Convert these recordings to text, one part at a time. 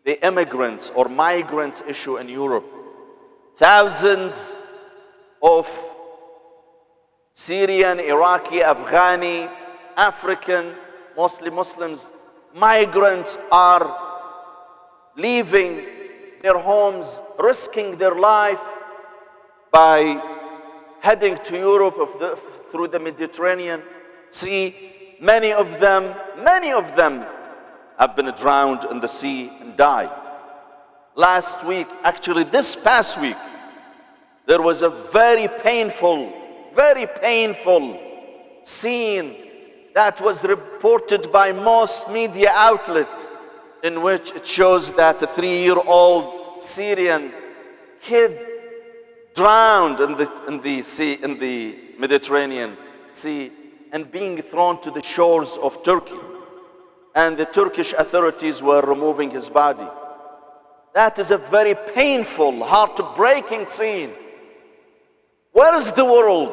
the immigrants or migrants issue in Europe. Thousands of Syrian, Iraqi, Afghani, African, mostly Muslims, migrants are leaving their homes, risking their life by heading to Europe through the Mediterranean Sea. Many of them have been drowned in the sea and died. Last week, actually this past week, there was a very painful scene that was reported by most media outlets, in which it shows that a 3-year-old Syrian kid drowned in the Mediterranean Sea and being thrown to the shores of Turkey. And the Turkish authorities were removing his body. That is a very painful, heartbreaking scene. Where is the world?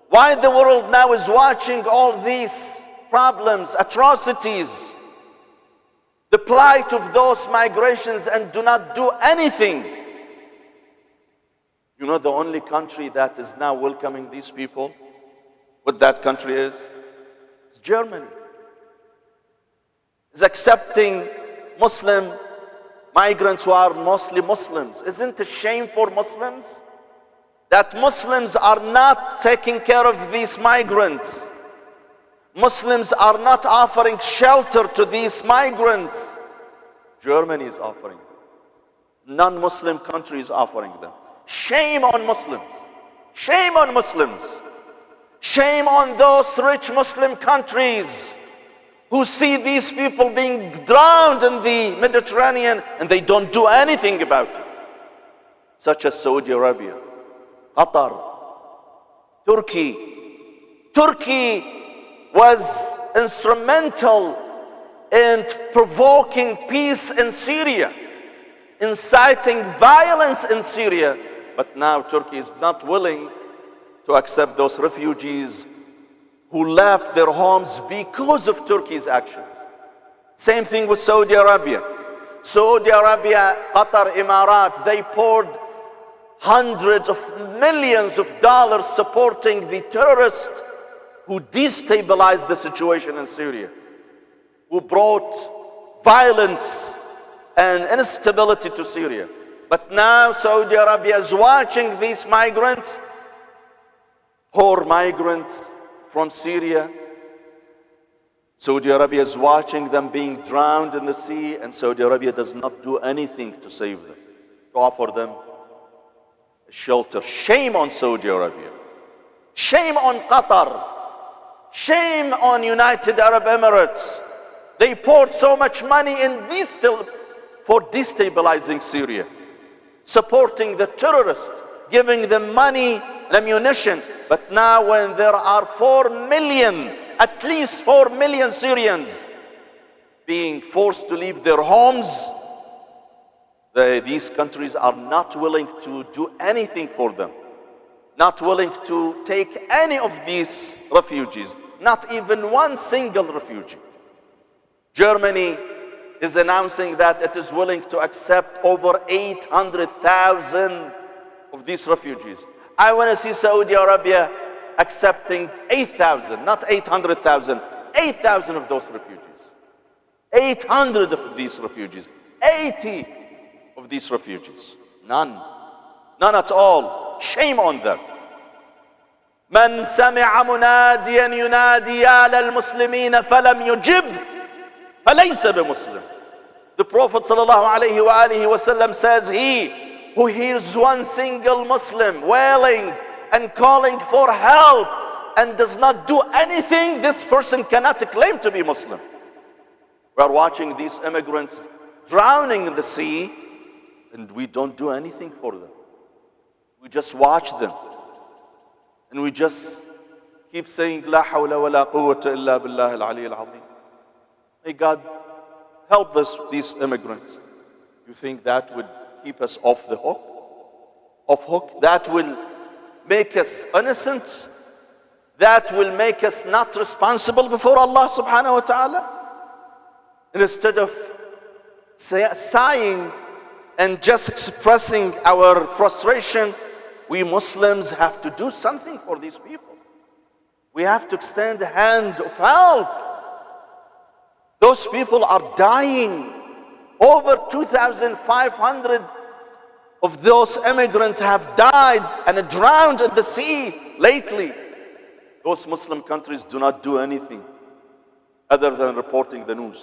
Why the world now is watching all these problems, atrocities, the plight of those migrations, and do not do anything? You know the only country that is now welcoming these people? What that country is? It's Germany. It's accepting Muslim migrants who are mostly Muslims. Isn't it a shame for Muslims that Muslims are not taking care of these migrants? Muslims are not offering shelter to these migrants. Germany is offering them. Non-Muslim countries offering them. Shame on Muslims. Shame on Muslims. Shame on those rich Muslim countries who see these people being drowned in the Mediterranean and they don't do anything about it. Such as Saudi Arabia, Qatar, Turkey. Turkey was instrumental in provoking peace in Syria, inciting violence in Syria. But now Turkey is not willing to accept those refugees who left their homes because of Turkey's actions. Same thing with Saudi Arabia. Saudi Arabia, Qatar, Immigrants, they poured hundreds of millions of dollars supporting the terrorists who destabilized the situation in Syria, who brought violence and instability to Syria. But now Saudi Arabia is watching these migrants, poor migrants from Syria. Saudi Arabia is watching them being drowned in the sea, and Saudi Arabia does not do anything to save them, to offer them a shelter. Shame on Saudi Arabia. Shame on Qatar. Shame on United Arab Emirates. They poured so much money for destabilizing Syria, supporting the terrorists, giving them money and ammunition. But now when there are 4 million, at least 4 million Syrians being forced to leave their homes, these countries are not willing to do anything for them, not willing to take any of these refugees, not even one single refugee. Germany is announcing that it is willing to accept over 800,000 of these refugees. I want to see Saudi Arabia accepting 8,000, not 800,000, 8,000 of those refugees. 800 of these refugees, 80 of these refugees. None. None at all. Shame on them. من سمع مناديا ينادي يا للمسلمين فلم يجب فليس بمسلم. The Prophet ﷺ says, he who hears one single Muslim wailing and calling for help and does not do anything, this person cannot claim to be Muslim. We are watching these immigrants drowning in the sea, and we don't do anything for them. We just watch them. And we just keep saying, La hawla wa la quwwata illa billah al-ali al-azim. May God help these immigrants. You think that would keep us off the hook? Off hook? That will make us innocent? That will make us not responsible before Allah subhanahu wa ta'ala? And instead of sighing and just expressing our frustration. We Muslims have to do something for these people. We have to extend a hand of help. Those people are dying. Over 2,500 of those immigrants have died and drowned in the sea lately. Those Muslim countries do not do anything other than reporting the news.